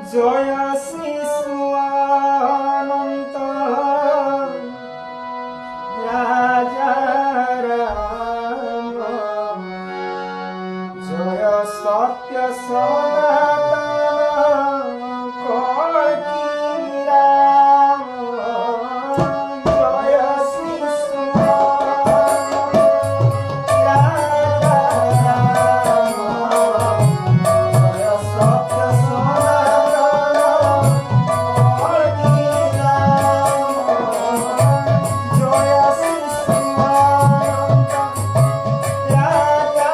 জয় শিশুঅনন্ত রাজা রাম, জয় সত্য সনাতন কল্কি রাম, জয় শিশুঅনন্ত রাজা রাম, জয় সত্য সনাতন কল্কি রাম, জয় শিশুঅনন্ত রাজা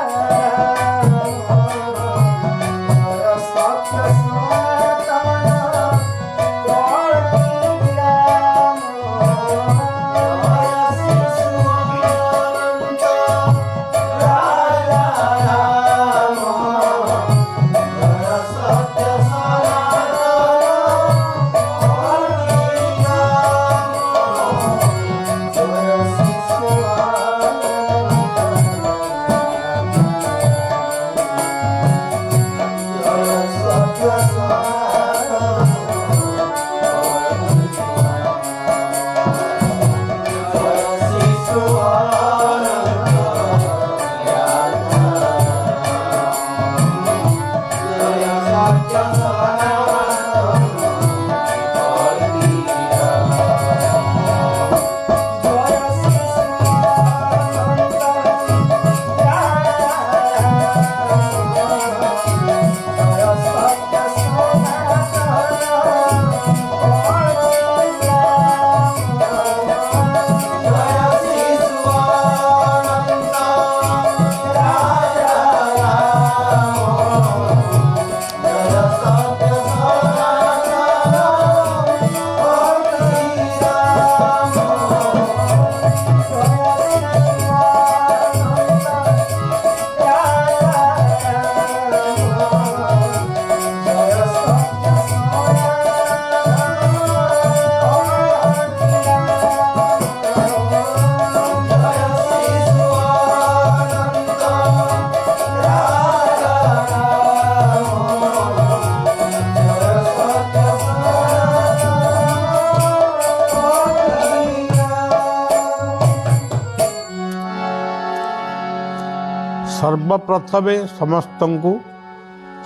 ସର୍ବପ୍ରଥମେ ସମସ୍ତଙ୍କୁ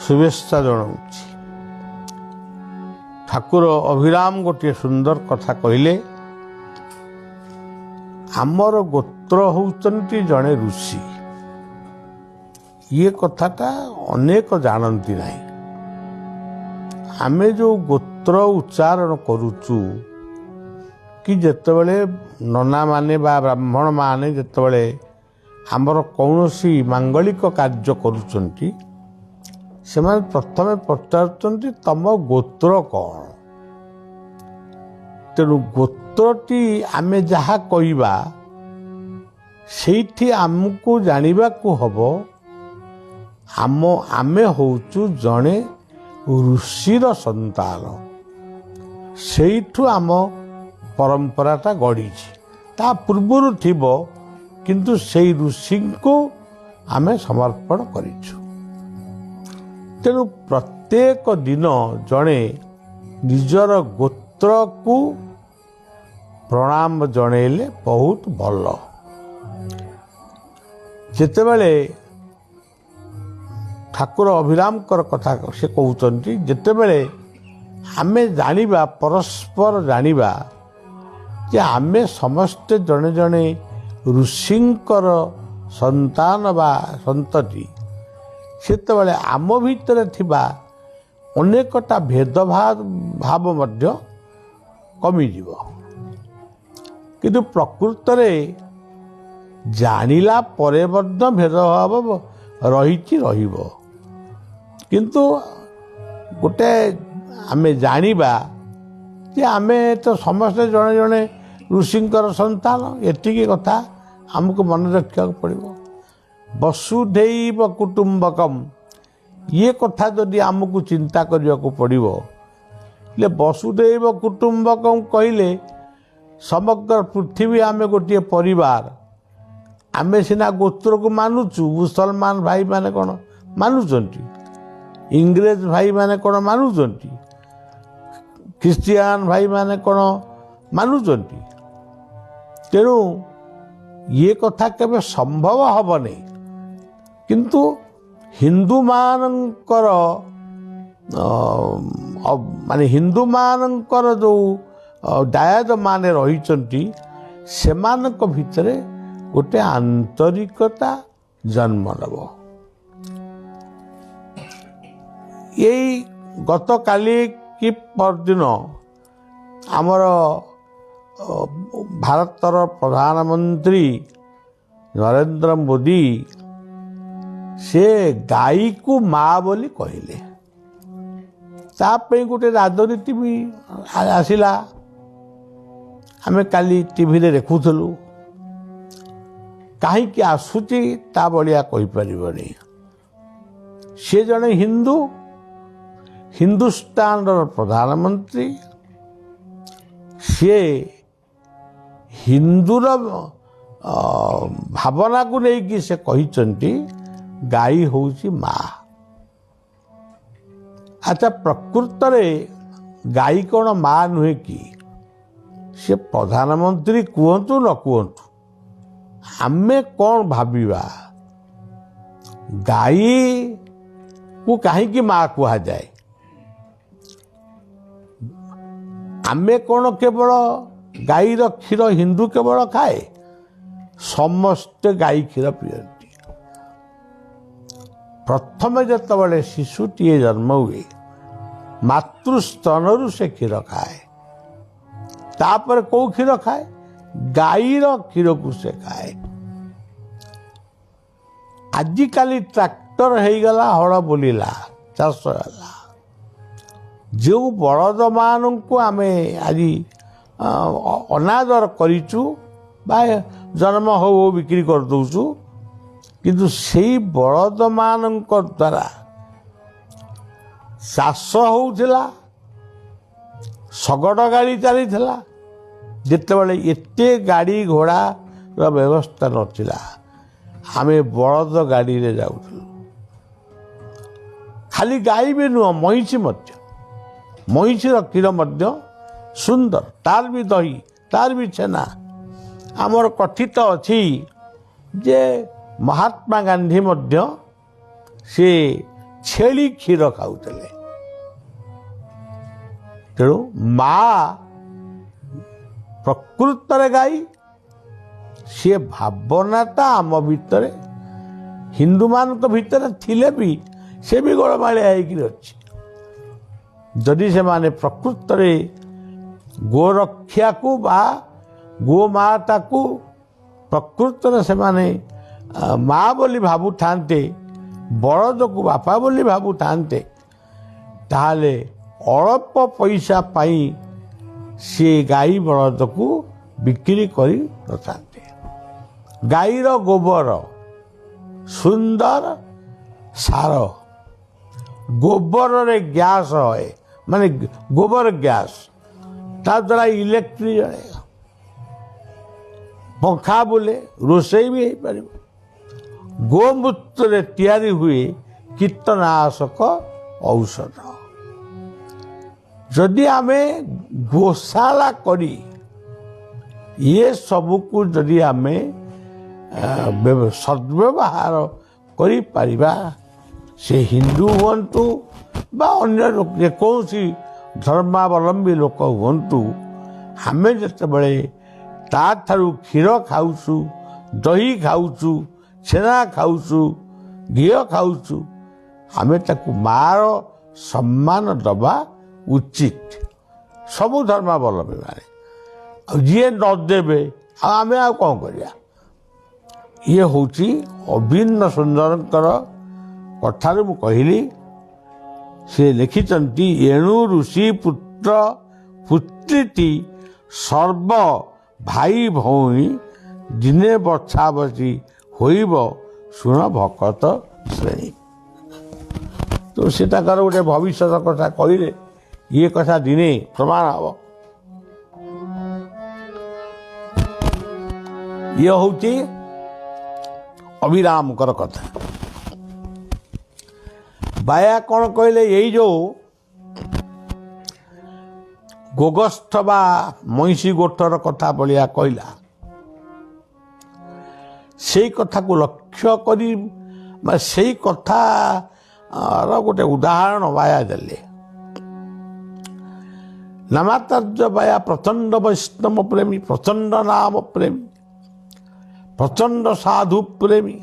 ଶୁଭେଚ୍ଛା ଜଣାଉଛି। ଠାକୁର ଅଭିରାମ ଗୋଟିଏ ସୁନ୍ଦର କଥା କହିଲେ, ଆମର ଗୋତ୍ର ହେଉଛନ୍ତି ଜଣେ ଋଷି। ଇଏ କଥାଟା ଅନେକ ଜାଣନ୍ତି ନାହିଁ। ଆମେ ଯେଉଁ ଗୋତ୍ର ଉଚ୍ଚାରଣ କରୁଛୁ, କି ଯେତେବେଳେ ନନାମାନେ ବା ବ୍ରାହ୍ମଣମାନେ ଯେତେବେଳେ ଆମର କୌଣସି ମାଙ୍ଗଳିକ କାର୍ଯ୍ୟ କରୁଛନ୍ତି, ସେମାନେ ପ୍ରଥମେ ପଚାରୁଛନ୍ତି ତମ ଗୋତ୍ର କ'ଣ। ତେଣୁ ଗୋତ୍ରଟି ଆମେ ଯାହା କହିବା ସେଇଠି ଆମକୁ ଜାଣିବାକୁ ହେବ ଆମେ ହେଉଛୁ ଜଣେ ଋଷିର ସନ୍ତାନ। ସେଇଠୁ ଆମ ପରମ୍ପରାଟା ଗଢ଼ିଛି। ତା ପୂର୍ବରୁ ଥିବ, କିନ୍ତୁ ସେଇ ଋଷିଙ୍କୁ ଆମେ ସମର୍ପଣ କରିଛୁ। ତେଣୁ ପ୍ରତ୍ୟେକ ଦିନ ଜଣେ ନିଜର ଗୋତ୍ରକୁ ପ୍ରଣାମ ଜଣାଇଲେ ବହୁତ ଭଲ। ଯେତେବେଳେ ଠାକୁର ଅଭିରାମଙ୍କର କଥା ସେ କହୁଛନ୍ତି, ଯେତେବେଳେ ଆମେ ଜାଣିବା, ପରସ୍ପର ଜାଣିବା ଯେ ଆମେ ସମସ୍ତେ ଜଣେ ଜଣେ ଋଷିଙ୍କର ସନ୍ତାନ ବା ସନ୍ତତି, ସେତେବେଳେ ଆମ ଭିତରେ ଥିବା ଅନେକଟା ଭେଦଭାବ ମଧ୍ୟ କମିଯିବ। କିନ୍ତୁ ପ୍ରକୃତରେ ଜାଣିଲା ପରେ ମଧ୍ୟ ଭେଦଭାବ ରହିବ। କିନ୍ତୁ ଗୋଟେ ଆମେ ଜାଣିବା ଯେ ଆମେ ତ ସମସ୍ତେ ଜଣେ ଜଣେ ଋଷିଙ୍କର ସନ୍ତାନ, ଏତିକି କଥା ଆମକୁ ମନେ ରଖିବାକୁ ପଡ଼ିବ। ବସୁଧୈବ କୁଟୁମ୍ବକମ୍, ଇଏ କଥା ଯଦି ଆମକୁ ଚିନ୍ତା କରିବାକୁ ପଡ଼ିବ, ହେଲେ ବସୁଧୈବ କୁଟୁମ୍ବକମ୍ କହିଲେ ସମଗ୍ର ପୃଥିବୀ ଆମେ ଗୋଟିଏ ପରିବାର। ଆମେ ସିନା ଗୋତ୍ରକୁ ମାନୁଛୁ, ମୁସଲମାନ ଭାଇମାନେ କ'ଣ ମାନୁଛନ୍ତି? ଇଂରେଜ ଭାଇମାନେ କ'ଣ ମାନୁଛନ୍ତି? ଖ୍ରୀଷ୍ଟିଆନ ଭାଇମାନେ କ'ଣ ମାନୁଛନ୍ତି? ତେଣୁ ଇଏ କଥା କେବେ ସମ୍ଭବ ହେବନି। କିନ୍ତୁ ହିନ୍ଦୁମାନଙ୍କର ମାନେ ହିନ୍ଦୁମାନଙ୍କର ଯେଉଁ ଦାୟାଦମାନେ ରହିଛନ୍ତି ସେମାନଙ୍କ ଭିତରେ ଗୋଟେ ଆନ୍ତରିକତା ଜନ୍ମ ନେବ। ଏଇ ଗତକାଲି କି ପରଦିନ ଆମର ଭାରତର ପ୍ରଧାନମନ୍ତ୍ରୀ ନରେନ୍ଦ୍ର ମୋଦି ସେ ଗାଈକୁ ମା ବୋଲି କହିଲେ। ତା ପାଇଁ ଗୋଟେ ରାଜନୀତି ବି ଆସିଲା। ଆମେ କାଲି ଟିଭିରେ ଦେଖୁଥିଲୁ। କାହିଁକି ଆସୁଛି ତା ଭଳିଆ କହିପାରିବନି। ସେ ଜଣେ ହିନ୍ଦୁ, ହିନ୍ଦୁସ୍ତାନର ପ୍ରଧାନମନ୍ତ୍ରୀ। ସିଏ ହିନ୍ଦୁର ଭାବନାକୁ ନେଇକି ସେ କହିଛନ୍ତି ଗାଈ ହେଉଛି ମା। ଆଚ୍ଛା, ପ୍ରକୃତରେ ଗାଈ କ'ଣ ମା ନୁହେଁ କି? ସେ ପ୍ରଧାନମନ୍ତ୍ରୀ କୁହନ୍ତୁ ନ କୁହନ୍ତୁ, ଆମେ କ'ଣ ଭାବିବା? ଗାଈକୁ କାହିଁକି ମା କୁହାଯାଏ? ଆମେ କ'ଣ କେବଳ ଗାଈର କ୍ଷୀର ହିନ୍ଦୁ କେବଳ ଖାଏ? ସମସ୍ତେ ଗାଈ କ୍ଷୀର ପିଅନ୍ତି। ପ୍ରଥମେ ଯେତେବେଳେ ଶିଶୁଟିଏ ଜନ୍ମ ହୁଏ ମାତୃସ୍ତନରୁ ସେ କ୍ଷୀର ଖାଏ। ତାପରେ କେଉଁ କ୍ଷୀର ଖାଏ? ଗାଈର କ୍ଷୀରକୁ ସେ ଖାଏ। ଆଜିକାଲି ଟ୍ରାକ୍ଟର ହେଇଗଲା, ହଳ ବୁଲିଲା, ଚାଷ ହେଲା। ଯେଉଁ ବଳଦମାନଙ୍କୁ ଆମେ ଆଜି ଅନାଦର କରିଛୁ ବା ଜନ୍ମ ହଉ ହଉ ବିକ୍ରି କରିଦେଉଛୁ, କିନ୍ତୁ ସେଇ ବଳଦମାନଙ୍କ ଦ୍ୱାରା ଚାଷ ହେଉଥିଲା, ଶଗଡ଼ ଗାଡ଼ି ଚାଲିଥିଲା। ଯେତେବେଳେ ଏତେ ଗାଡ଼ି ଘୋଡ଼ାର ବ୍ୟବସ୍ଥା ନଥିଲା, ଆମେ ବଳଦ ଗାଡ଼ିରେ ଯାଉଥିଲୁ। ଖାଲି ଗାଈ ବି ନୁହଁ, ମଇଁଷି ମଧ୍ୟ। ମଇଁଷିର କ୍ଷୀର ମଧ୍ୟ ସୁନ୍ଦର, ତାର ବି ଦହି, ତାର ବି ଛେନା। ଆମର କଥିତ ଅଛି ଯେ ମହାତ୍ମା ଗାନ୍ଧୀ ମଧ୍ୟ ସେ ଛେଳି କ୍ଷୀର ଖାଉଥିଲେ। ତେଣୁ ମା ପ୍ରକୃତରେ ଗାଈ। ସେ ଭାବନାଟା ଆମ ଭିତରେ, ହିନ୍ଦୁମାନଙ୍କ ଭିତରେ ଥିଲେ ବି ସେ ବି ଗୋଳମାଳିଆ ହେଇକିରି ଅଛି। ଯଦି ସେମାନେ ପ୍ରକୃତରେ ଗୋରକ୍ଷାକୁ ବା ଗୋମାତାକୁ ପ୍ରକୃତରେ ସେମାନେ ମା ବୋଲି ଭାବୁଥାନ୍ତେ, ବଳଦକୁ ବାପା ବୋଲି ଭାବୁଥାନ୍ତେ, ତାହେଲେ ଅଳ୍ପ ପଇସା ପାଇଁ ସେ ଗାଈ ବଳଦକୁ ବିକ୍ରି କରିନଥାନ୍ତେ। ଗାଈର ଗୋବର ସୁନ୍ଦର ସାର। ଗୋବରରେ ଗ୍ୟାସ୍ ହୁଏ, ମାନେ ଗୋବର ଗ୍ୟାସ୍। ତା ଦ୍ୱାରା ଇଲେକ୍ଟ୍ରି ଜଳେ, ପଙ୍ଖା ବୁଲେ, ରୋଷେଇ ବି ହେଇପାରିବ। ଗୋମୂତ୍ରରେ ତିଆରି ହୁଏ କୀଟନାଶକ ଔଷଧ। ଯଦି ଆମେ ଗୋଶାଳା କରି ଇଏ ସବୁକୁ ଯଦି ଆମେ ସଦ୍ବ୍ୟବହାର କରିପାରିବା, ସେ ହିନ୍ଦୁ ହୁଅନ୍ତୁ ବା ଅନ୍ୟ ଯେକୌଣସି ଧର୍ମାବଲମ୍ବୀ ଲୋକ ହୁଅନ୍ତୁ, ଆମେ ଯେତେବେଳେ ତାଠାରୁ କ୍ଷୀର ଖାଉଛୁ, ଦହି ଖାଉଛୁ, ଛେନା ଖାଉଛୁ, ଘିଅ ଖାଉଛୁ, ଆମେ ତାକୁ ମାର ସମ୍ମାନ ଦେବା ଉଚିତ। ସବୁ ଧର୍ମାବଲମ୍ବୀ ମାନେ। ଆଉ ଯିଏ ନ ଦେବେ ଆଉ ଆମେ ଆଉ କ'ଣ କରିବା? ଇଏ ହେଉଛି ଅଭିନ୍ନ ସୁନ୍ଦରଙ୍କର କଥାରୁ ମୁଁ କହିଲି। ସେ ଲେଖିଛନ୍ତି, ଏଣୁ ଋଷି ପୁତ୍ର ପୁତ୍ରୀଟି ସର୍ବ ଭାଇ ଭଉଣୀ ଦିନେ ବଛା ବଛି ହୋଇବ ଶୁଣ ଭକତ ଶ୍ରେଣୀ। ତ ସେ ତାଙ୍କର ଗୋଟେ ଭବିଷ୍ୟତ କଥା କହିଲେ, ଇଏ କଥା ଦିନେ ପ୍ରମାଣ ହେବ। ଇଏ ହେଉଛି ଅଭିରାମଙ୍କର କଥା। ବାୟା କ'ଣ କହିଲେ, ଏଇ ଯେଉଁ ଗୋଗସ୍ଥ ବା ମଇଁଷି ଗୋଠର କଥା ଭଳିଆ କହିଲା, ସେଇ କଥାକୁ ଲକ୍ଷ୍ୟ କରି ସେଇ କଥାର ଗୋଟେ ଉଦାହରଣ ବାୟା ଦେଲେ। ନାମାଚାର୍ଯ୍ୟ ବାୟା ପ୍ରଚଣ୍ଡ ବୈଷ୍ଣବ ପ୍ରେମୀ, ପ୍ରଚଣ୍ଡ ନାମ ପ୍ରେମୀ, ପ୍ରଚଣ୍ଡ ସାଧୁ ପ୍ରେମୀ।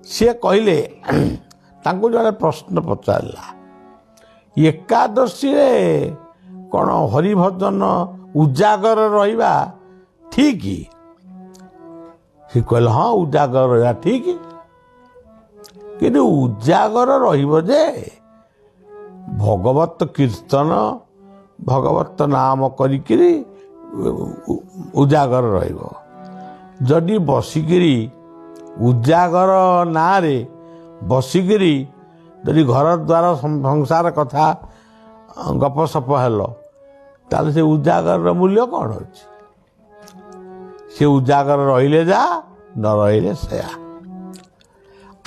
ସିଏ କହିଲେ, ତାଙ୍କୁ ଜଣେ ପ୍ରଶ୍ନ ପଚାରିଲା, ଏକାଦଶୀରେ କ'ଣ ହରିଭଜନ ଉଜାଗର ରହିବା ଠିକ୍? ସେ କହିଲେ, ହଁ ଉଜାଗର ରହିବା ଠିକ୍, କିନ୍ତୁ ଉଜାଗର ରହିବ ଯେ ଭଗବତ କୀର୍ତ୍ତନ ଭଗବତ ନାମ କରିକିରି ଉଜାଗର ରହିବ। ଯଦି ବସିକିରି ଉଜାଗର ନାଁରେ ବସିକିରି ଯଦି ଘର ଦ୍ୱାର ସଂସାର କଥା ଗପସପ ହେଲ, ତାହେଲେ ସେ ଉଜାଗରର ମୂଲ୍ୟ କ'ଣ ଅଛି? ସେ ଉଜାଗର ରହିଲେ ଯା, ନ ରହିଲେ ସେୟା।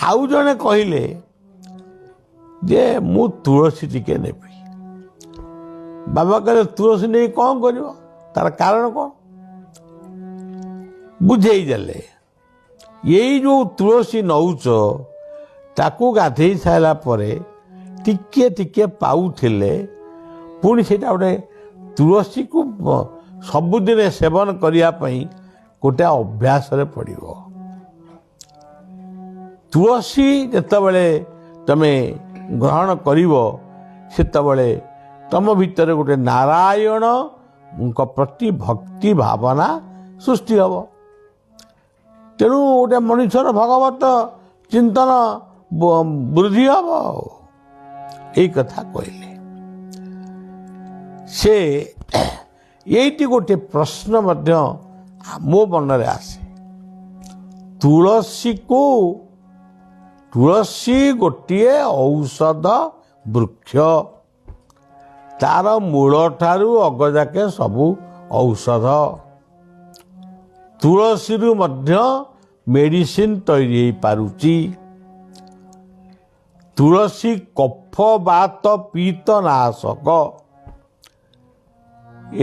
ଆଉ ଜଣେ କହିଲେ ଯେ ମୁଁ ତୁଳସୀ ଟିକେ ନେବି। ବାବା କହିଲେ, ତୁଳସୀ ନେଇ କ'ଣ କରିବ? ତାର କାରଣ କ'ଣ? ବୁଝେଇ ଦେଲେ, ଏଇ ଯେଉଁ ତୁଳସୀ ନଉଛ, ତାକୁ ଗାଧେଇ ସାରିଲା ପରେ ଟିକେ ଟିକେ ପାଉଥିଲେ, ପୁଣି ସେଇଟା ଗୋଟେ ତୁଳସୀକୁ ସବୁଦିନେ ସେବନ କରିବା ପାଇଁ ଗୋଟେ ଅଭ୍ୟାସରେ ପଡ଼ିବ। ତୁଳସୀ ଯେତେବେଳେ ତମେ ଗ୍ରହଣ କରିବ, ସେତେବେଳେ ତମ ଭିତରେ ଗୋଟେ ନାରାୟଣଙ୍କ ପ୍ରତି ଭକ୍ତି ଭାବନା ସୃଷ୍ଟି ହେବ। ତେଣୁ ଗୋଟେ ମଣିଷର ଭଗବତ ଚିନ୍ତନ ବୃଦ୍ଧି ହେବ। ଏଇ କଥା କହିଲେ। ସେ ଏଇଠି ଗୋଟେ ପ୍ରଶ୍ନ ମଧ୍ୟ ମୋ ମନରେ ଆସେ। ତୁଳସୀ ଗୋଟିଏ ଔଷଧ ବୃକ୍ଷ, ତାର ମୂଳଠାରୁ ଅଗଯାକେ ସବୁ ଔଷଧ। ତୁଳସୀରୁ ମଧ୍ୟ ମେଡିସିନ ତିଆରି ହେଇପାରୁଛି। ତୁଳସୀ କଫ ବାତ ପିତ୍ତ ନାଶକ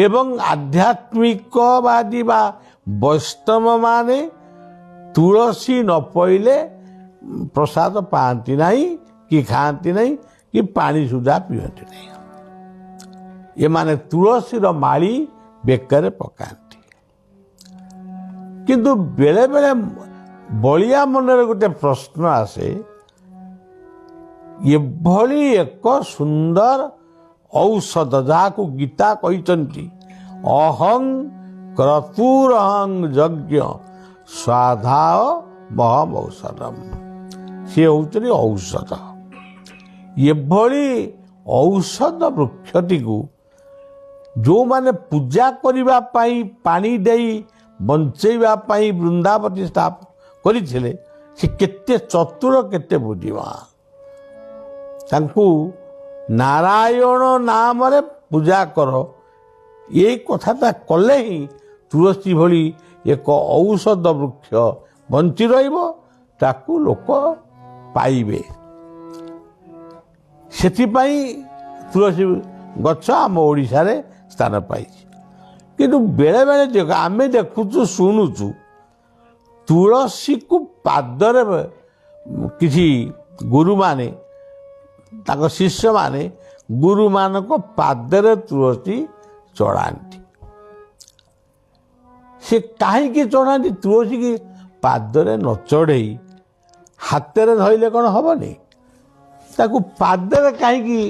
ଏବଂ ଆଧ୍ୟାତ୍ମିକବାଦୀ ବା ବୈଷ୍ଣବ ମାନେ ତୁଳସୀ ନ ପଇଲେ ପ୍ରସାଦ ପାଆନ୍ତି ନାହିଁ, କି ଖାଆନ୍ତି ନାହିଁ, କି ପାଣି ସୁଦ୍ଧା ପିଅନ୍ତି ନାହିଁ। ଏମାନେ ତୁଳସୀର ମାଳି ବେକରେ ପକାନ୍ତି। କିନ୍ତୁ ବେଳେ ବେଳେ ବଳିଆ ମନରେ ଗୋଟେ ପ୍ରଶ୍ନ ଆସେ, ଏଭଳି ଏକ ସୁନ୍ଦର ଔଷଧ ଯାହାକୁ ଗୀତା କହିଛନ୍ତି, ଅହଂ କ୍ରତୁରହଂ ଯଜ୍ଞ ସ୍ୱାଧାୟ ମହମ ଔଷଧମ୍, ସେ ହେଉଛନ୍ତି ଔଷଧ। ଏଭଳି ଔଷଧ ବୃକ୍ଷଟିକୁ ଯେଉଁମାନେ ପୂଜା କରିବା ପାଇଁ ପାଣି ଦେଇ ବଞ୍ଚେଇବା ପାଇଁ ବୃନ୍ଦାବତୀ ସ୍ଥାପନ କରିଥିଲେ, ସେ କେତେ ଚତୁର, କେତେ ବୁଦ୍ଧିମାନ। ତାଙ୍କୁ ନାରାୟଣ ନାମରେ ପୂଜା କର, ଏଇ କଥାଟା କଲେ ହିଁ ତୁଳସୀ ଭଳି ଏକ ଔଷଧ ବୃକ୍ଷ ବଞ୍ଚି ରହିବ, ତାକୁ ଲୋକ ପାଇବେ। ସେଥିପାଇଁ ତୁଳସୀ ଗଛ ଆମ ଓଡ଼ିଶାରେ ସ୍ଥାନ ପାଇଛି। କିନ୍ତୁ ବେଳେବେଳେ ଆମେ ଦେଖୁଛୁ, ଶୁଣୁଛୁ, ତୁଳସୀକୁ ପାଦରେ କିଛି ଗୁରୁମାନେ, ତାଙ୍କ ଶିଷ୍ୟମାନେ ଗୁରୁମାନଙ୍କ ପାଦରେ ତୁଳସୀ ଚଢ଼ାନ୍ତି। ସେ କାହିଁକି ଚଢ଼ାନ୍ତି? ତୁଳସୀକି ପାଦରେ ନ ଚଢ଼େଇ ହାତରେ ଧରିଲେ କ'ଣ ହବନି? ତାକୁ ପାଦରେ କାହିଁକି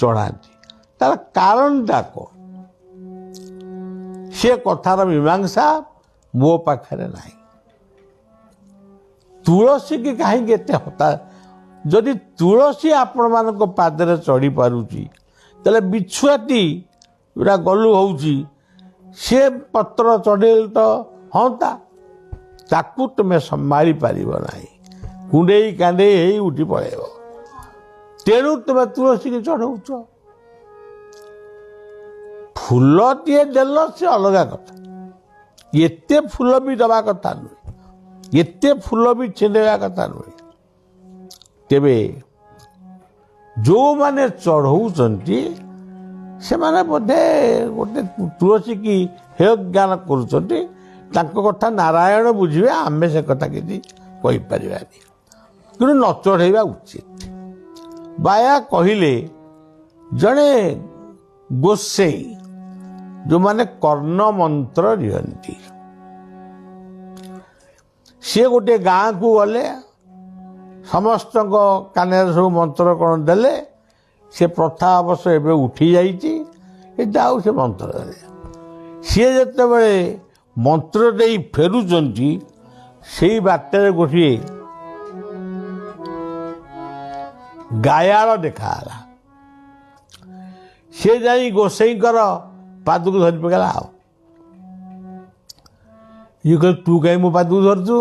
ଚଢ଼ାନ୍ତି? ତାର କାରଣଟା କ'ଣ? ସେ କଥାର ମୀମାଂସା ମୋ ପାଖରେ ନାହିଁ। ତୁଳସୀକି କାହିଁକି ଏତେ ହତା? ଯଦି ତୁଳସୀ ଆପଣମାନଙ୍କ ପାଦରେ ଚଢ଼ି ପାରୁଛି, ତାହେଲେ ବିଛୁଆତି ଯେଉଁଟା ଗଲୁ ହେଉଛି, ସେ ପତ୍ର ଚଢ଼େଇଲେ ତ ହଅନ୍ତା। ତାକୁ ତୁମେ ସମ୍ଭାଳି ପାରିବ ନାହିଁ, କୁଣ୍ଡେଇ କାଣ୍ଡେଇ ହେଇ ଉଠି ପଳେଇବ। ତେଣୁ ତୁମେ ତୁଳସୀକି ଚଢ଼ଉଛ। ଫୁଲଟିଏ ଦେଲ, ସେ ଅଲଗା କଥା, ଏତେ ଫୁଲ ବି ଦେବା କଥା ନୁହେଁ, ଏତେ ଫୁଲ ବି ଛିଣ୍ଡେଇବା କଥା ନୁହେଁ। ତେବେ ଯେଉଁମାନେ ଚଢ଼ଉଛନ୍ତି ସେମାନେ ବୋଧେ ଗୋଟେ ତୁଳସୀ କି ହେୟ ଜ୍ଞାନ କରୁଛନ୍ତି, ତାଙ୍କ କଥା ନାରାୟଣ ବୁଝିବେ, ଆମେ ସେ କଥା କିଛି କହିପାରିବାନି, କିନ୍ତୁ ନ ଚଢ଼େଇବା ଉଚିତ। ବାୟା କହିଲେ ଜଣେ ଗୋସେଇ ଯେଉଁମାନେ କର୍ଣ୍ଣ ମନ୍ତ୍ର ଦିଅନ୍ତି, ସିଏ ଗୋଟିଏ ଗାଁକୁ ଗଲେ, ସମସ୍ତଙ୍କ କାନରେ ସବୁ ମନ୍ତ୍ର କ'ଣ ଦେଲେ, ସେ ପ୍ରଥା ଅବଶ୍ୟ ଏବେ ଉଠି ଯାଇଛି, ଏଟା ଆଉ ସେ ମନ୍ତ୍ର ଦେଲେ। ସିଏ ଯେତେବେଳେ ମନ୍ତ୍ର ଦେଇ ଫେରୁଛନ୍ତି, ସେଇ ବାଟରେ ଗୋଟିଏ ଗାୟାଳ ଦେଖାହେଲା। ସେ ଯାଇ ଗୋସେଇଙ୍କର ପାଦକୁ ଧରି ପକାଇଲା। ଆଉ ଇଏ କହିଲେ ତୁ କାହିଁ ମୋ ପାଦକୁ ଧରୁଛୁ?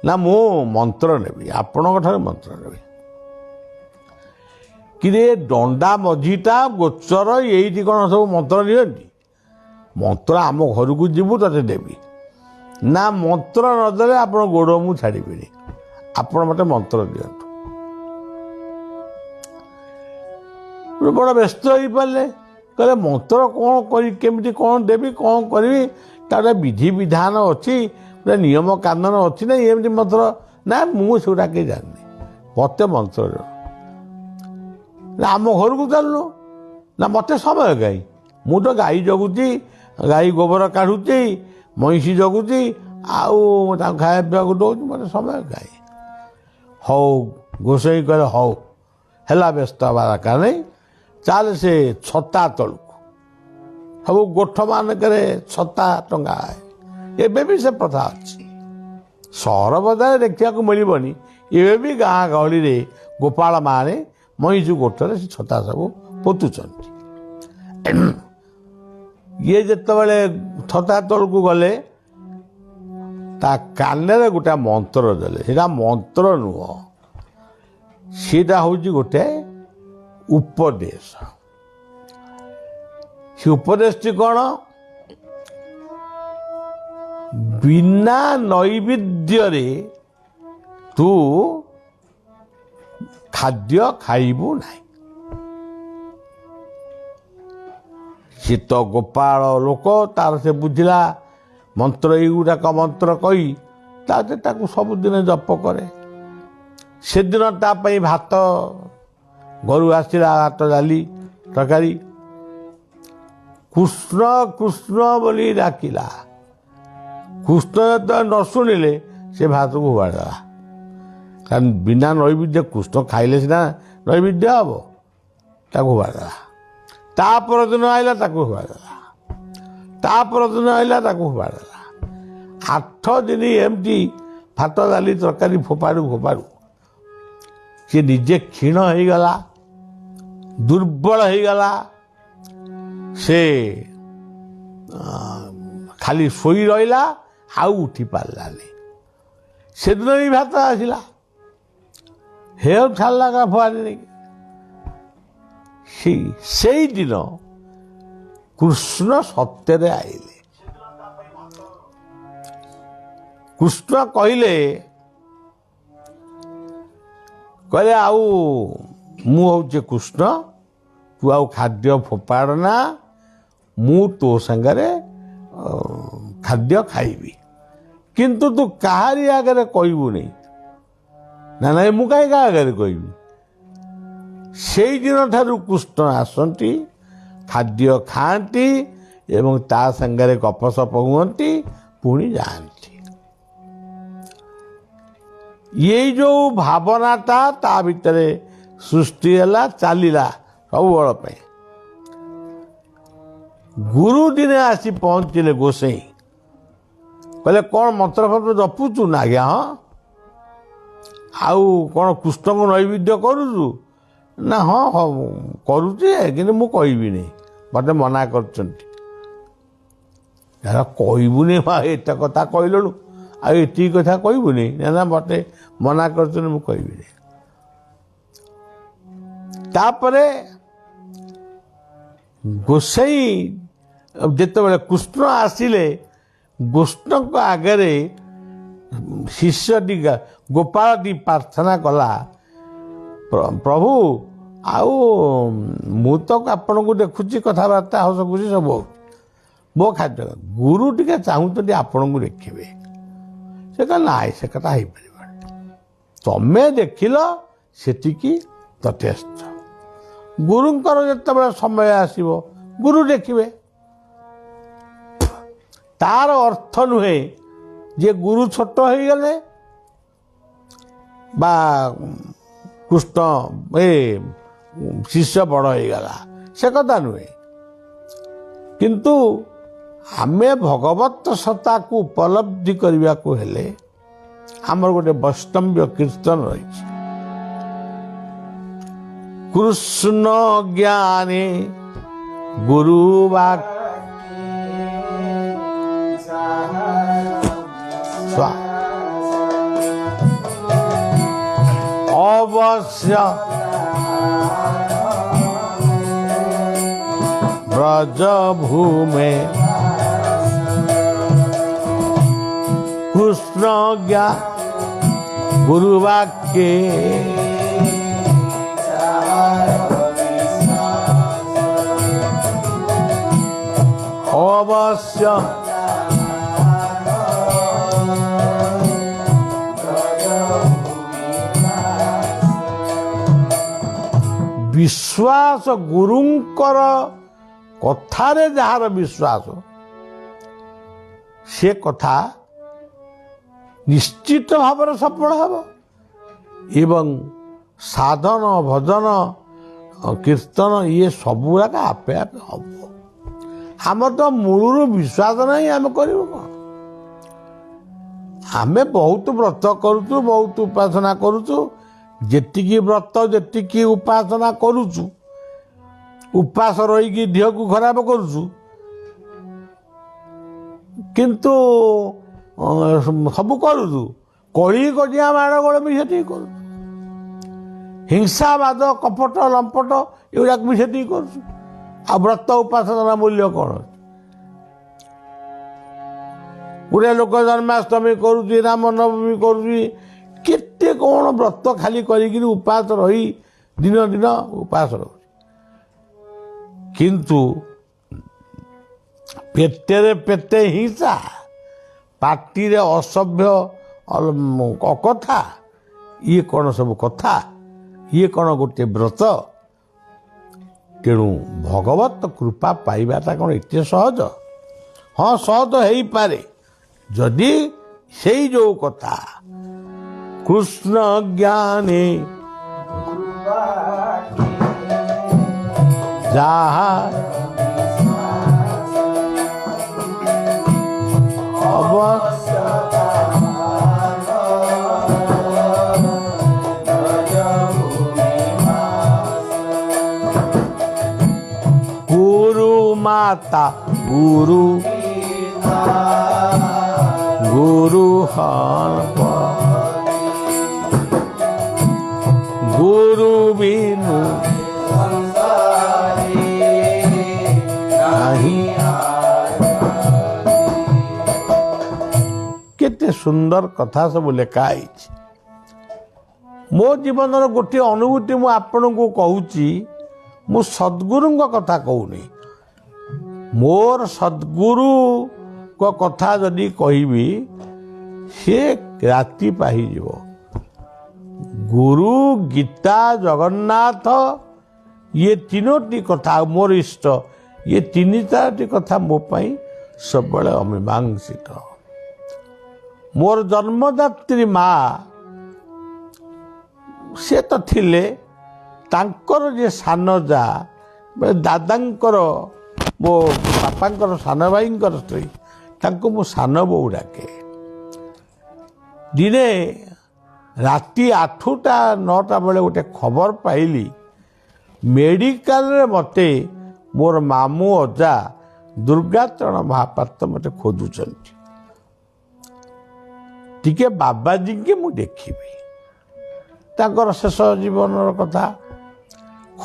ନା ମୁଁ ମନ୍ତ୍ର ନେବି, ଆପଣଙ୍କ ଠାରୁ ମନ୍ତ୍ର ନେବି। କିରେ ଦଣ୍ଡା ମଝିଟା ଗୋଚର ଏଇଠି କ'ଣ ସବୁ ମନ୍ତ୍ର ନିଅନ୍ତି? ମନ୍ତ୍ର ଆମ ଘରକୁ ଯିବୁ ତତେ ଦେବି। ନା ମନ୍ତ୍ର ନଦେଲେ ଆପଣ ଗୋଡ଼ ମୁଁ ଛାଡ଼ିବିନି, ଆପଣ ମୋତେ ମନ୍ତ୍ର ଦିଅନ୍ତୁ। ବଡ଼ ବ୍ୟସ୍ତ ହେଇପାରିଲେ, କହିଲେ ମନ୍ତ୍ର କ'ଣ କରି କେମିତି କ'ଣ ଦେବି, କ'ଣ କରିବି, ତାର ବିଧିବିଧାନ ଅଛି, ଗୋଟେ ନିୟମ କାନୁନ ଅଛି ନା ଏମିତି ମନ୍ତ୍ର? ନା ମୁଁ ସେଗୁଡ଼ା କେହି ଜାଣିନି, ମୋତେ ମନ୍ତ୍ର ଦିଅ। ନା ଆମ ଘରକୁ ଚାଲୁନୁ। ନା ମୋତେ ସମୟ କାହିଁ, ମୁଁ ତ ଗାଈ ଜଗୁଛି, ଗାଈ ଗୋବର କାଢ଼ୁଛି, ମଇଁଷି ଜଗୁଛି, ଆଉ ତାଙ୍କୁ ଖାଇବା ପିଇବାକୁ ଦେଉଛି, ମୋତେ ସମୟ କାହିଁ। ହଉ, ଗୋସେଇ କହିଲେ ହଉ, ହେଲା, ବ୍ୟସ୍ତ ହେବା ଦରକାର ନାହିଁ, ଚାଲେ ସେ ଛତା ତଳକୁ। ସବୁ ଗୋଠମାନଙ୍କରେ ଛତା ଟଙ୍ଗା, ଏବେ ବି ସେ ପ୍ରଥା ଅଛି। ସହର ବଜାରରେ ଦେଖିବାକୁ ମିଳିବନି, ଏବେ ବି ଗାଁ ଗହଳିରେ ଗୋପାଳ ମାନେ ମଇଁଷି ଗୋଠରେ ସେ ଛତା ସବୁ ପୋତୁଛନ୍ତି। ଇଏ ଯେତେବେଳେ ଛତା ତଳକୁ ଗଲେ, ତା କାନରେ ଗୋଟେ ମନ୍ତ୍ର ଦେଲେ। ସେଇଟା ମନ୍ତ୍ର ନୁହଁ, ସେଇଟା ହେଉଛି ଗୋଟେ ଉପଦେଶ। ସେ ଉପଦେଶଟି କ'ଣ? ବିନା ନୈବେଦ୍ୟରେ ତୁ ଖାଦ୍ୟ ଖାଇବୁ ନାହିଁ। ସେ ତ ଗୋପାଳ ଲୋକ, ତାର ସେ ବୁଝିଲା ମନ୍ତ୍ର, ଏଇଗୁଡ଼ାକ ମନ୍ତ୍ର କହି ତାକୁ ସବୁଦିନ ଜପ କରେ। ସେଦିନ ତା ପାଇଁ ଭାତ ଘରୁ ଆସିଲା, ଭାତ ଡାଲି ତରକାରୀ। କୃଷ୍ଣ କୃଷ୍ଣ ବୋଲି ଡାକିଲା। କୃଷ୍ଣ ଯେତେବେଳେ ନ ଶୁଣିଲେ ସେ ଭାତକୁ ଫୋପାଡ଼ିଦେଲା, କାରଣ ବିନା ନୈବେଦ୍ୟ, କୃଷ୍ଣ ଖାଇଲେ ସିନା ନୈବେଦ୍ୟ ହବ, ତାକୁ ଫୋପାଡ଼ିଦେଲା। ତା ପରଦିନ ଆଇଲା, ତାକୁ ଫୋପାଡ଼ିଦେଲା। ତା ପରଦିନ ଆଇଲା, ତାକୁ ଫୋପାଡ଼ିଦେଲା। 8 ଦିନ ଏମିତି ଭାତ ଡାଲି ତରକାରୀ ଫୋପାଡ଼ୁ ଫୋପାଡ଼ୁ ସେ ନିଜେ କ୍ଷୀଣ ହେଇଗଲା, ଦୁର୍ବଳ ହେଇଗଲା। ସେ ଖାଲି ଶୋଇ ରହିଲା, ଆଉ ଉଠି ପାରିଲାନି। ସେଦିନ ବି ଭାତ ଆସିଲା, ହେଉ ଛାଡ଼ିଲା କା ଫୋପାଡ଼ି ନେଇକି। ସେଇଦିନ କୃଷ୍ଣ ସତ୍ୟରେ ଆଇଲେ। କୃଷ୍ଣ କହିଲେ ଆଉ ମୁଁ ହେଉଛି କୃଷ୍ଣ, ତୁ ଆଉ ଖାଦ୍ୟ ଫୋପାଡ଼ ନା, ମୁଁ ତୋ ସାଙ୍ଗରେ ଖାଦ୍ୟ ଖାଇବି, କିନ୍ତୁ ତୁ କାହାରି ଆଗରେ କହିବୁନି। ନା ନାଇଁ, ମୁଁ କାହିଁ କାହା ଆଗରେ କହିବି? ସେଇଦିନ ଠାରୁ କୃଷ୍ଣ ଆସନ୍ତି, ଖାଦ୍ୟ ଖାଆନ୍ତି ଏବଂ ତା ସାଙ୍ଗରେ ଗପସପ ହୁଅନ୍ତି, ପୁଣି ଯାଆନ୍ତି। ଏଇ ଯେଉଁ ଭାବନାଟା ତା ଭିତରେ ସୃଷ୍ଟି ହେଲା, ଚାଲିଲା ସବୁବେଳ ପାଇଁ। ଗୁରୁ ଦିନେ ଆସି ପହଞ୍ଚିଲେ ଗୋସେଇ, କହିଲେ କ'ଣ ମନ୍ତ୍ର ଫନ୍ତ୍ର ଜପୁଛୁ? ନା ଆଜ୍ଞା, ହଁ। ଆଉ କ'ଣ କୃଷ୍ଣଙ୍କୁ ନୈବେଦ୍ୟ କରୁଛୁ? ନା ହଁ କରୁଛି, କିନ୍ତୁ ମୁଁ କହିବିନି, ମୋତେ ମନା କରୁଛନ୍ତି। କହିବୁନି, ଏତେ କଥା କହିଲୁଣୁ, ଆଉ ଏତିକି କଥା କହିବୁନି? ନା ମୋତେ ମନା କରୁଛନ୍ତି, ମୁଁ କହିବିନି। ତାପରେ ଗୋସେଇ ଯେତେବେଳେ କୃଷ୍ଣ ଆସିଲେ, କୃଷ୍ଣଙ୍କ ଆଗରେ ଶିଷ୍ୟଟି ଗୋପାଳଟି ପ୍ରାର୍ଥନା କଲା, ପ୍ରଭୁ ଆଉ ମୁଁ ତ ଆପଣଙ୍କୁ ଦେଖୁଛି କଥାବାର୍ତ୍ତା ହସ ଖୁସି ସବୁ ହେଉଛି ମୋ ଖାଦ୍ୟ ଗୁରୁ ଟିକେ ଚାହୁଁଛନ୍ତି ଆପଣଙ୍କୁ ଦେଖିବେ ସେ କହିଲେ ନାଇଁ ସେ କଥା ହେଇପାରିବନି ତମେ ଦେଖିଲ ସେତିକି ଯଥେଷ୍ଟ ଗୁରୁଙ୍କର ଯେତେବେଳେ ସମୟ ଆସିବ ଗୁରୁ ଦେଖିବେ ତାର ଅର୍ଥ ନୁହେଁ ଯେ ଗୁରୁ ଛୋଟ ହେଇଗଲେ ବା କୃଷ୍ଣ ଶିଷ୍ୟ ବଡ଼ ହେଇଗଲା ସେ କଥା ନୁହେଁ କିନ୍ତୁ ଆମେ ଭଗବତ ସତ୍ତାକୁ ଉପଲବ୍ଧି କରିବାକୁ ହେଲେ ଆମର ଗୋଟେ ବୈଷ୍ଣବ୍ୟ କୀର୍ତ୍ତନ ରହିଛି କୃଷ୍ଣ ଜ୍ଞାନେ ଗୁରୁ ବାକ୍ୟ ଅବଶ୍ୟ ବ୍ରଜ ଭୂମେ কৃষ্ণ জ্ঞা গুরু বাক্যে অবশ্য ବିଶ୍ୱାସ ଗୁରୁଙ୍କର କଥାରେ ଯାହାର ବିଶ୍ୱାସ ସେ କଥା ନିଶ୍ଚିତ ଭାବରେ ସଫଳ ହେବ ଏବଂ ସାଧନ ଭଜନ କୀର୍ତ୍ତନ ଇଏ ସବୁଗୁଡ଼ାକ ଆପେ ଆପେ ହେବ ଆମର ତ ମୂଳରୁ ବିଶ୍ୱାସ ନାହିଁ ଆମେ କରିବୁ କ'ଣ ଆମେ ବହୁତ ବ୍ରତ କରୁଛୁ ବହୁତ ଉପାସନା କରୁଛୁ ଯେତିକି ବ୍ରତ ଯେତିକି ଉପାସନା କରୁଛୁ ଉପାସ ରହିକି ଦେହକୁ ଖରାପ କରୁଛୁ କିନ୍ତୁ ସବୁ କରୁଛୁ କଳି କଜିଆ ମାଡ଼ଗୋଳ ବି ସେତିକି କରୁଛୁ ହିଂସାବାଦ କପଟ ଲମ୍ପଟ ଏଗୁଡ଼ାକ ବି ସେତିକି କରୁଛୁ ଆଉ ବ୍ରତ ଉପାସନାର ମୂଲ୍ୟ କ'ଣ ଅଛି ଗୋଟେ ଲୋକ ଜନ୍ମାଷ୍ଟମୀ କରୁଛି ରାମନବମୀ କରୁଛି କେତେ କ'ଣ ବ୍ରତ ଖାଲି କରିକିରି ଉପାସ ରହି ଦିନ ଦିନ ଉପାସ ରହୁଛି କିନ୍ତୁ ପେଟରେ ପେଟେ ହିଂସା ପାଟିରେ ଅସଭ୍ୟ ଅକଥା ଇଏ କ'ଣ ସବୁ କଥା ଇଏ କ'ଣ ଗୋଟେ ବ୍ରତ ତେଣୁ ଭଗବତ କୃପା ପାଇବାଟା କ'ଣ ଏତେ ସହଜ ହଁ ସହଜ ହେଇପାରେ ଯଦି ସେଇ ଯେଉଁ କଥା କୃଷ୍ଣ ଜ୍ଞାନେ ଯାହା গুরু মাতা গুরু গুরু হন গুরু বিনু କେତେ ସୁନ୍ଦର କଥା ସବୁ ଲେଖା ହେଇଛି ମୋ ଜୀବନର ଗୋଟିଏ ଅନୁଭୂତି ମୁଁ ଆପଣଙ୍କୁ କହୁଛି ମୁଁ ସଦ୍ଗୁରୁଙ୍କ କଥା କହୁନି ମୋର ସଦ୍ଗୁରୁଙ୍କ କଥା ଯଦି କହିବି ସେ ରାତି ପାହିଯିବ ଗୁରୁ ଗୀତା ଜଗନ୍ନାଥ ଇଏ ତିନୋଟି କଥା ମୋର ଇଷ୍ଟ ଇଏ ତିନି ଚାରୋଟି କଥା ମୋ ପାଇଁ ସବୁବେଳେ ଅମୀମାଂସିତ ମୋର ଜନ୍ମଦାତ୍ରୀ ମା ସେ ତ ଥିଲେ ତାଙ୍କର ଯେ ସାନ ଯା ଦାଦାଙ୍କର ମୋ ବାପାଙ୍କର ସାନ ଭାଇଙ୍କର ସ୍ତ୍ରୀ ତାଙ୍କୁ ମୁଁ ସାନ ବୋଉ ଡାକେ ଦିନେ ରାତି 8ଟା 9ଟା ବେଳେ ଗୋଟେ ଖବର ପାଇଲି ମେଡ଼ିକାଲରେ ମୋତେ ମୋର ମାମୁଁ ଅଜା ଦୁର୍ଗାଚରଣ ମହାପାତ୍ର ମୋତେ ଖୋଜୁଛନ୍ତି ଟିକେ ବାବାଜୀକି ମୁଁ ଦେଖିବି ତାଙ୍କର ଶେଷ ଜୀବନର କଥା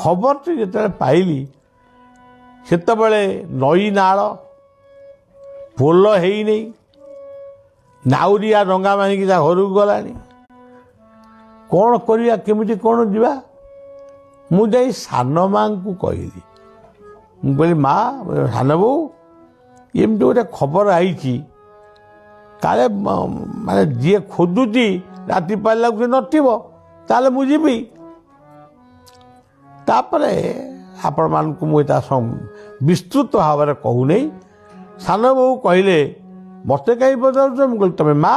ଖବରଟି ଯେତେବେଳେ ପାଇଲି ସେତେବେଳେ ନଈ ନାଳ ପୋଲ ହେଇନି ନାଉରିଆ ଡଙ୍ଗା ମାରିକି ତା ଘରକୁ ଗଲାଣି କ'ଣ କରିବା କେମିତି କ'ଣ ଯିବା ମୁଁ ଯାଇ ସାନ ମାଙ୍କୁ କହିଲି, ମୁଁ କହିଲି ମା, ସାନ ବୋଉ ଏମିତି ଗୋଟେ ଖବର ଆଇଛି, କାଳେ ମାନେ ଯିଏ ଖୋଜୁଛି ରାତି ପାଇଲାକୁ ସେ ନଥିବ, ତାହେଲେ ମୁଁ ଯିବି। ତାପରେ ଆପଣମାନଙ୍କୁ ମୁଁ ଏଇଟା ବିସ୍ତୃତ ଭାବରେ କହୁନେଇ। ସାନ ବୋଉ କହିଲେ, ମୋତେ କାହିଁ ପଚାରୁଛ? ମୁଁ କହିଲି ତମେ ମା,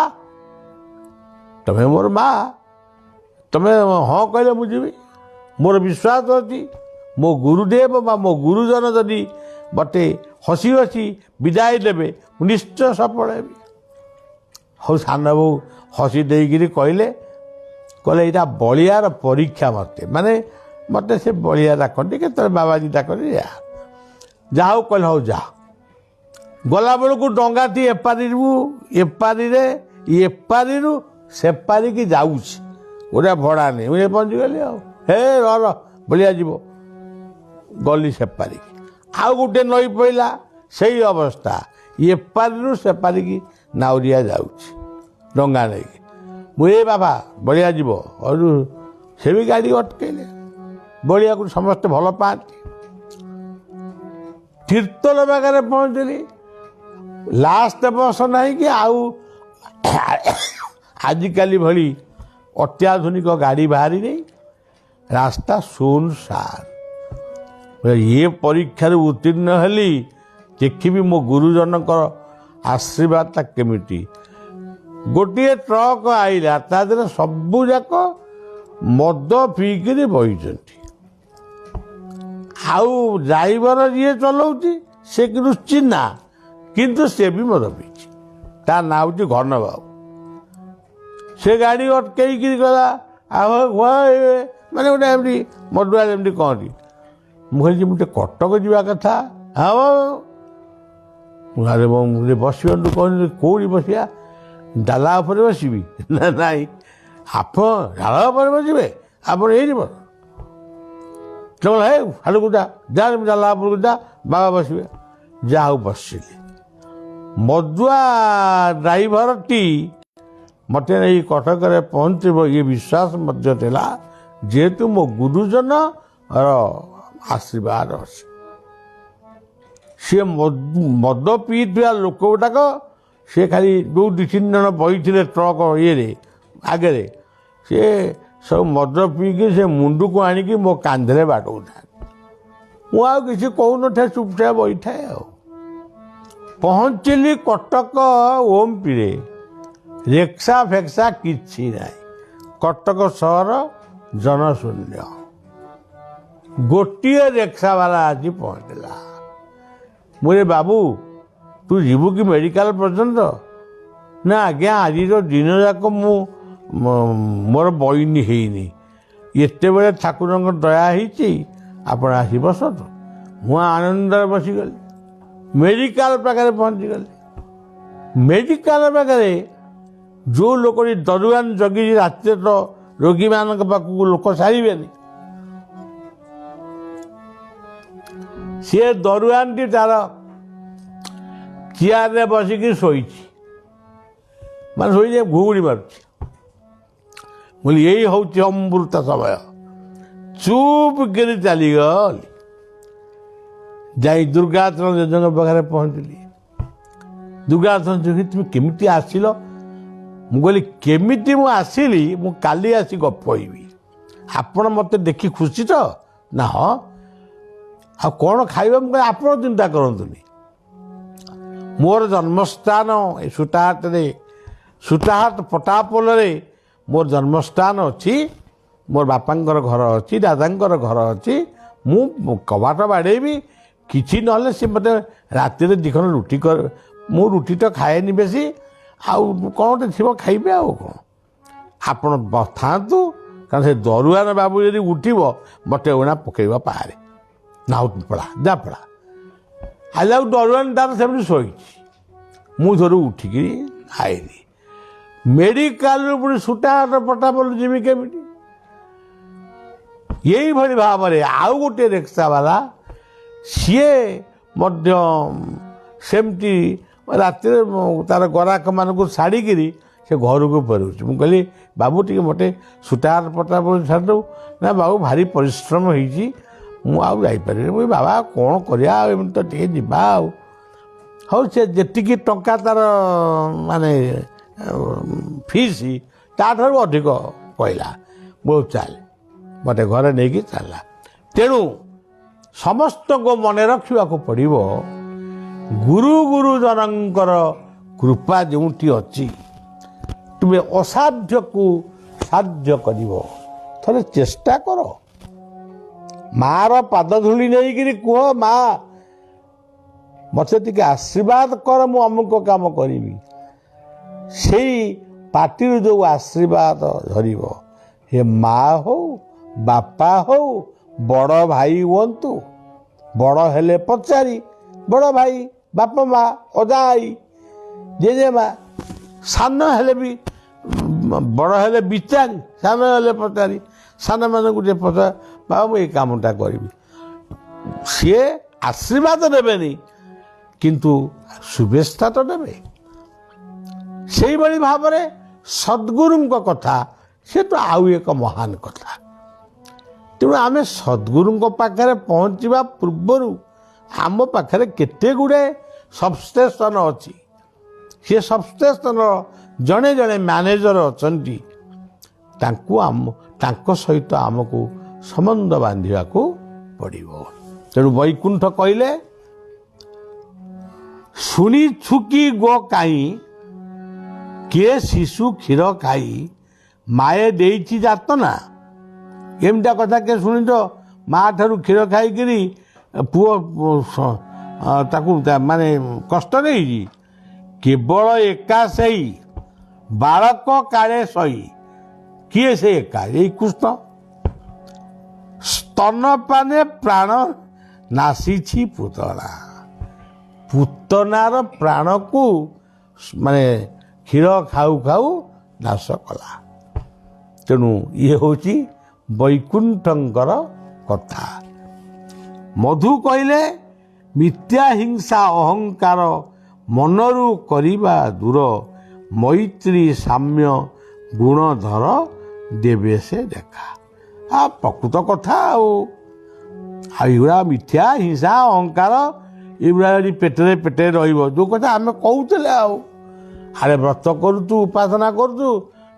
ତମେ ମୋର ମା, ତମେ ହଁ କହିଲେ ମୁଁ ଯିବି। ମୋର ବିଶ୍ୱାସ ଅଛି ମୋ ଗୁରୁଦେବ ବା ମୋ ଗୁରୁଜନ ଯଦି ମୋତେ ହସି ହସି ବିଦାୟ ଦେବେ, ମୁଁ ନିଶ୍ଚୟ ସଫଳ ହେବି। ହଉ ସାନ ବୋଉ ହସି ଦେଇକିରି କହିଲେ ଏଇଟା ବଳିଆର ପରୀକ୍ଷା ମୋତେ, ମାନେ ମୋତେ ସେ ବଳିଆ ଡାକନ୍ତି, କେତେବେଳେ ବାବାଜୀ ଡାକନ୍ତି। ଯାହା ହଉ କହିଲେ ହଉ ଯା। ଗଲାବେଳକୁ ଡଙ୍ଗାଟି ଏପାରିରୁ ସେପାରିକି ଯାଉଛି, ଗୋଟେ ଭଡ଼ା ନେଇ ମୁଁ ପହଞ୍ଚିଗଲି। ଆଉ ହେ ର ବଳିଆ ଯିବ, ଗଲି ସେପାରିକି। ଆଉ ଗୋଟେ ନଈ ପଇଲା, ସେଇ ଅବସ୍ଥା, ଏପାରିରୁ ସେପାରିକି ନାଉରିଆ ଯାଉଛି ଡଙ୍ଗା ନେଇକି। ମୁଁ ବାବା ବଳିଆ ଯିବ, ସେ ବି ଗାଡ଼ି ଅଟକେଇଲେ। ବଳିଆକୁ ସମସ୍ତେ ଭଲ ପାଆନ୍ତି। ତୀର୍ତ୍ତୋଲ ପାଖରେ ପହଞ୍ଚିଲି, ଲାଷ୍ଟ ବସ୍ ନାହିଁ କି ଆଉ ଆଜିକାଲି ଭଳି ଅତ୍ୟାଧୁନିକ ଗାଡ଼ି ବାହାରିନି, ରାସ୍ତା ସୁନସାନ୍। ଇଏ ପରୀକ୍ଷାରୁ ଉତ୍ତୀର୍ଣ୍ଣ ହେଲି, ଦେଖିବି ମୋ ଗୁରୁଜନଙ୍କର ଆଶୀର୍ବାଦଟା କେମିତି। ଗୋଟିଏ ଟ୍ରକ୍ ଆଇଲା, ତା ଦେହରେ ସବୁ ଯାକ ମଦ ପିଇକିରି ବହିଛନ୍ତି। ଆଉ ଡ୍ରାଇଭର ଯିଏ ଚଲାଉଛି ସେ କିନ୍ତୁ ଚିହ୍ନା, କିନ୍ତୁ ସେ ବି ମଦ ପିଇଛି। ତା ନାଁ ହେଉଛି ଘନ ବାବୁ। ସେ ଗାଡ଼ି ଅଟକେଇକିରି ଗଲା, ମାନେ ଗୋଟେ ଏମିତି ମଦୁଆ ଯେମିତି କହନ୍ତି। ମୁଁ କହିଲି ମୁଁ ଟିକେ କଟକ ଯିବା କଥା। ଆରେ ବସିବାକୁ କହିଲି, କେଉଁଠି ବସିବା? ଡାଲା ଉପରେ ବସିବି? ନା ନାଇଁ, ଆପଣ ଡାଲା ଉପରେ ବସିବେ, ଆପଣ ଏଇଠି ବସ। ହାଡ଼କୁ ଯା, ଡାଲା ଉପରକୁ ଯା, ବାବା ବସିବେ। ଯାହା ହଉ ବସିଲି। ମଦୁଆ ଡ୍ରାଇଭରଟି ମୋତେ ନେଇ କଟକରେ ପହଞ୍ଚିବ ଇଏ ବିଶ୍ୱାସ ମଧ୍ୟ ଥିଲା, ଯେହେତୁ ମୋ ଗୁରୁଜନର ଆଶୀର୍ବାଦ ଅଛି। ସିଏ ମଦ ପିଇଥିବା ଲୋକ ଗୁଡ଼ାକ, ସେ ଖାଲି ଯେଉଁ 2-3 ଜଣ ବହିଥିଲେ ଟ୍ରକ୍ ଆଗରେ, ସେ ସବୁ ମଦ ପିଇକି ସେ ମୁଣ୍ଡକୁ ଆଣିକି ମୋ କାନ୍ଧରେ ବାଡ଼ଉଥାନ୍ତି। ମୁଁ ଆଉ କିଛି କହୁନଥାଏ, ଚୁପଚାପ ବହିଥାଏ। ଆଉ ପହଞ୍ଚିଲି କଟକ ଓମ୍ପିରେ, ରିକ୍ସା ଫେକ୍ସା କିଛି ନାହିଁ। କଟକ ସହର ଜନଶୂନ୍ୟ। ଗୋଟିଏ ରିକ୍ସାବାଲା ଆଜି ପହଞ୍ଚିଲା। ମୁଁ ବାବୁ ତୁ ଯିବୁ କି ମେଡ଼ିକାଲ ପର୍ଯ୍ୟନ୍ତ? ନା ଆଜ୍ଞା, ଆଜିର ଦିନ ଯାକ ମୋର ବଇନି ହେଇନି, ଏତେବେଳେ ଠାକୁରଙ୍କ ଦୟା ହେଇଛି, ଆପଣ ଆସି ବସନ୍ତୁ। ମୁଁ ଆନନ୍ଦରେ ବସିଗଲି। ମେଡ଼ିକାଲ ପାଖରେ ପହଞ୍ଚିଗଲି। ମେଡ଼ିକାଲ ପାଖରେ ଯେଉଁ ଲୋକଟି ଦରୁଆନ ଜଗିଛି, ରାତିରେ ତ ରୋଗୀମାନଙ୍କ ପାଖକୁ ଲୋକ ସାରିବେନି, ସିଏ ଦରୁଆନଟି ତାର ଚେୟାରରେ ବସିକି ଶୋଇଛି, ମାନେ ଶୋଇଛି, ଘୁଗୁଡ଼ି ମାରୁଛି। ବୋଲି ଏଇ ହେଉଛି ଅମୃତ ସମୟ। ଚୁପ୍ କରି ଚାଲିଗଲି। ଯାଇ ଦୁର୍ଗାଧନ ଜେଜେଙ୍କ ପାଖରେ ପହଞ୍ଚିଲି। ଦୁର୍ଗାଧନ ଜେଜେ, ତୁମେ କେମିତି ଆସିଲ? ମୁଁ କହିଲି କେମିତି ମୁଁ ଆସିଲି, ମୁଁ କାଲି ଆସି କହିବି। ଆପଣ ମୋତେ ଦେଖି ଖୁସି ତ? ନା ହଁ। ଆଉ କ'ଣ ଖାଇବା? ମୁଁ କହିଲି ଆପଣ ଚିନ୍ତା କରନ୍ତୁନି, ମୋର ଜନ୍ମସ୍ଥାନ ଏ ସୂତାହାଟ ପଟାପୋଲରେ ମୋର ଜନ୍ମସ୍ଥାନ ଅଛି। ମୋର ବାପାଙ୍କର ଘର ଅଛି, ଦାଦାଙ୍କର ଘର ଅଛି। ମୁଁ କବାଟ ବାଡ଼େଇବି, କିଛି ନହେଲେ ସେ ମୋତେ ରାତିରେ 2 ଖଣ୍ଡ ରୁଟି ମୁଁ ରୁଟି ତ ଖାଏନି ବେଶୀ, ଆଉ କ'ଣ ଗୋଟେ ଥିବ ଖାଇବେ। ଆଉ କ'ଣ, ଆପଣ ଥାଆନ୍ତୁ, କାରଣ ସେ ଦରୁଆନ ବାବୁ ଯଦି ଉଠିବ ମୋତେ ଏଗୁଣା ପକେଇବ ପାହାରେ। ନା ପଳା, ଯା ପଳା। ଆଜି ଆଉ ଦରୁଆନ ତାର ସେମିତି ଶୋଇଛି। ମୁଁ ଥରୁ ଉଠିକିରି ଆଇଲି। ମେଡ଼ିକାଲରୁ ପୁଣି ସୂତାହାଟ ପଟାପୋଲ ଯିବି କେମିତି? ଏଇଭଳି ଭାବରେ ଆଉ ଗୋଟିଏ ରିକ୍ସାବାଲା, ସିଏ ମଧ୍ୟ ସେମିତି ରାତିରେ ତାର ଗରାକମାନଙ୍କୁ ଛାଡ଼ିକିରି ସେ ଘରକୁ ଫେରୁଛି। ମୁଁ କହିଲି ବାବୁ ଟିକେ ମୋତେ ସୁଟାର ପଟା ଛାଡ଼ିଦେବୁ। ନା ବାବୁ ଭାରି ପରିଶ୍ରମ ହେଇଛି, ମୁଁ ଆଉ ଯାଇପାରିବିନି। ମୁଁ ବାବା କ'ଣ କରିବା, ଆଉ ଏମିତି ତ ଟିକେ ଯିବା ଆଉ। ହଉ, ସେ ଯେତିକି ଟଙ୍କା ତା'ର ମାନେ ଫିସ୍ ତାଠାରୁ ଅଧିକ କହିଲା। ବହୁତ ଚାଲେ, ମୋତେ ଘରେ ନେଇକି ଚାଲିଲା। ତେଣୁ ସମସ୍ତଙ୍କୁ ମନେ ରଖିବାକୁ ପଡ଼ିବ, ଗୁରୁଜନଙ୍କର କୃପା ଯେଉଁଠି ଅଛି, ତୁମେ ଅସାଧ୍ୟକୁ ସାଧ୍ୟ କରିବ। ଥରେ ଚେଷ୍ଟା କର, ମାଆର ପାଦ ଧୂଳି ନେଇକିରି କୁହ, ମା ମୋତେ ଟିକେ ଆଶୀର୍ବାଦ କର, ମୁଁ ଅମୁକ କାମ କରିବି। ସେଇ ପାଟିରୁ ଯେଉଁ ଆଶୀର୍ବାଦ ଧରିବ, ହେ ମା ହଉ, ବାପା ହଉ, ବଡ଼ ଭାଇ ହୁଅନ୍ତୁ, ବଡ଼ ହେଲେ ପଚାରି, ବଡ଼ ଭାଇ, ବାପା ମା, ଅଜା ଆଈ, ଜେଜେମା, ସାନ ହେଲେ ବି, ବଡ଼ ହେଲେ ବିଚାରି, ସାନ ହେଲେ ପଚାରି, ସାନମାନଙ୍କୁ ଟିକେ ପଚାର, ବାବା ମୁଁ ଏଇ କାମଟା କରିବି। ସିଏ ଆଶୀର୍ବାଦ ନେବେନି, କିନ୍ତୁ ଶୁଭେଚ୍ଛା ତ ନେବେ। ସେଇଭଳି ଭାବରେ ସଦ୍ଗୁରୁଙ୍କ କଥା, ସେ ତ ଆଉ ଏକ ମହାନ କଥା। ତେଣୁ ଆମେ ସଦ୍ଗୁରୁଙ୍କ ପାଖରେ ପହଞ୍ଚିବା ପୂର୍ବରୁ ଆମ ପାଖରେ କେତେ ଗୁଡ଼ିଏ ସବଷ୍ଟେସନ ଅଛି। ସେ ସବଷ୍ଟେସନର ଜଣେ ଜଣେ ମ୍ୟାନେଜର ଅଛନ୍ତି, ତାଙ୍କ ସହିତ ଆମକୁ ସମ୍ବନ୍ଧ ବାନ୍ଧିବାକୁ ପଡ଼ିବ। ତେଣୁ ବୈକୁଣ୍ଠ କହିଲେ, ଶୁଣିଛୁ କି ଗୋ କାହିଁ, କିଏ ଶିଶୁ କ୍ଷୀର ଖାଇ, ମାଏ ଦେଇଛି ଯାତନା। ଏମିତିଆ କଥା କିଏ ଶୁଣିଛ? ମା ଠାରୁ କ୍ଷୀର ଖାଇକିରି ପୁଅ ତାକୁ ମାନେ କଷ୍ଟ ଦେଇଛି। କେବଳ ଏକା ସେଇ ବାଳକ କାଳେ ସହି। କିଏ ସେ ଏକା? ଏଇ କୃଷ୍ଣ। ସ୍ତନପାନେ ପ୍ରାଣ ନାସିଛି ପୁତନା। ପୁତନାର ପ୍ରାଣକୁ ମାନେ କ୍ଷୀର ଖାଉ ଖାଉ ନାଶ କଲା। ତେଣୁ ଇଏ ହେଉଛି ବୈକୁଣ୍ଠଙ୍କର କଥା। ମଧୁ କହିଲେ, ମିଥ୍ୟା ହିଂସା ଅହଙ୍କାର ମନରୁ କରିବା ଦୂର, ମୈତ୍ରୀ ସାମ୍ୟ ଗୁଣଧର ଦେବେ ସେ ଦେଖା। ପ୍ରକୃତ କଥା। ଆଉ ଏଗୁଡ଼ା ମିଥ୍ୟା ହିଂସା ଅହଙ୍କାର ଏଗୁଡ଼ା ଯଦି ପେଟରେ ରହିବ, ଯେଉଁ କଥା ଆମେ କହୁଥିଲେ, ଆଉ ଆରେ ବ୍ରତ କରୁଛୁ, ଉପାସନା କରୁଛୁ,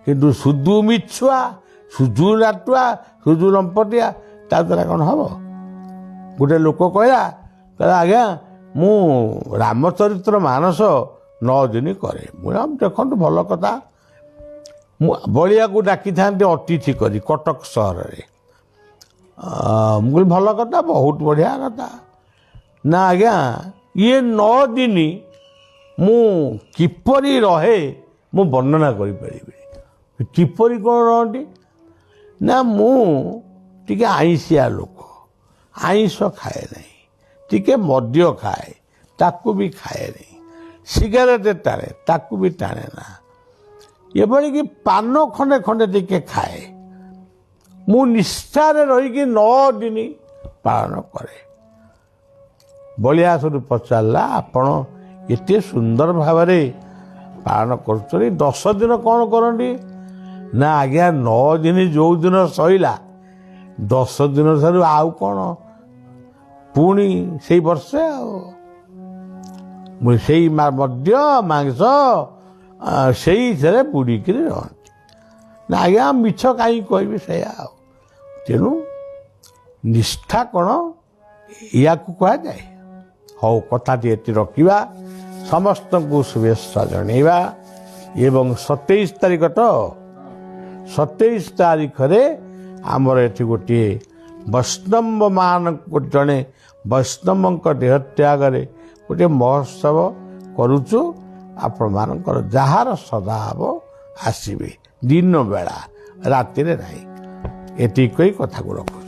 କିନ୍ତୁ ସୁଦୁ ମିଛୁଆ, ସୁଜୁ ନାଟୁଆ, ସୁଜୁ ଲମ୍ପଟିଆ, ତା ଦ୍ୱାରା କ'ଣ ହେବ? ଗୋଟେ ଲୋକ କହିଲା ଆଜ୍ଞା ମୁଁ ରାମଚରିତ୍ର ମାନସ 9 ଦିନ କରେ। ମୁଁ ଦେଖନ୍ତୁ ଭଲ କଥା, ମୁଁ ବଳିଆକୁ ଡାକିଥାନ୍ତି ଅତିଥି କରି କଟକ ସହରରେ। ମୁଁ କହିଲି ଭଲ କଥା, ବହୁତ ବଢ଼ିଆ କଥା। ନା ଆଜ୍ଞା, ଇଏ 9 ଦିନ ମୁଁ କିପରି ରହେ ମୁଁ ବର୍ଣ୍ଣନା କରିପାରିବି। କିପରି କ'ଣ ରହନ୍ତି? ନା ମୁଁ ଟିକେ ଆଇଁଷିଆ ଲୋକ, ଆଇଁଷ ଖାଏ ନାହିଁ, ଟିକେ ମଦ୍ୟ ଖାଏ, ତାକୁ ବି ଖାଏ ନାହିଁ, ସିଗାରେଟ ଟାଣେ, ତାକୁ ବି ଟାଣେ ନା, ଏଭଳିକି ପାନ ଖଣ୍ଡେ ଖଣ୍ଡେ ଟିକେ ଖାଏ। ମୁଁ ନିଷ୍ଠାରେ ରହିକି 9 ଦିନ ପାଳନ କରେ। ବଳିଆ ସେଠୁ ପଚାରିଲା, ଆପଣ ଏତେ ସୁନ୍ଦର ଭାବରେ ପାଳନ କରୁଛନ୍ତି, 10 ଦିନ କ'ଣ କରନ୍ତି? ନା ଆଜ୍ଞା 9 ଦିନ ଯେଉଁ ଦିନ ସଇଲା, 10 ଦିନ ଠାରୁ ଆଉ କ'ଣ, ପୁଣି ସେଇ ବର୍ଷେ ଆଉ ସେଇ ମଦ୍ୟ ମାଂସ ସେଇଥିରେ ବୁଡ଼ିକିରି ରହନ୍ତି। ନା ଆଜ୍ଞା ମିଛ କାହିଁକି କହିବି, ସେଇଆ ଆଉ। ତେଣୁ ନିଷ୍ଠା କ'ଣ ୟାକୁ କୁହାଯାଏ। ହଉ, କଥାଟି ଏଠି ରଖିବା, ସମସ୍ତଙ୍କୁ ଶୁଭେଚ୍ଛା ଜଣାଇବା। ଏବଂ 27 ତାରିଖ ତ, 27 ତାରିଖରେ ଆମର ଏଠି ଗୋଟିଏ ବୈଷ୍ଣବମାନଙ୍କୁ, ଜଣେ ବୈଷ୍ଣବଙ୍କ ଦେହତ୍ୟାଗରେ ଗୋଟିଏ ମହୋତ୍ସବ କରୁଛୁ। ଆପଣମାନଙ୍କର ଯାହାର ସଦା ହେବ ଆସିବେ, ଦିନ ବେଳା, ରାତିରେ ନାହିଁ। ଏତିକି କହି କଥାକୁ ରଖୁ।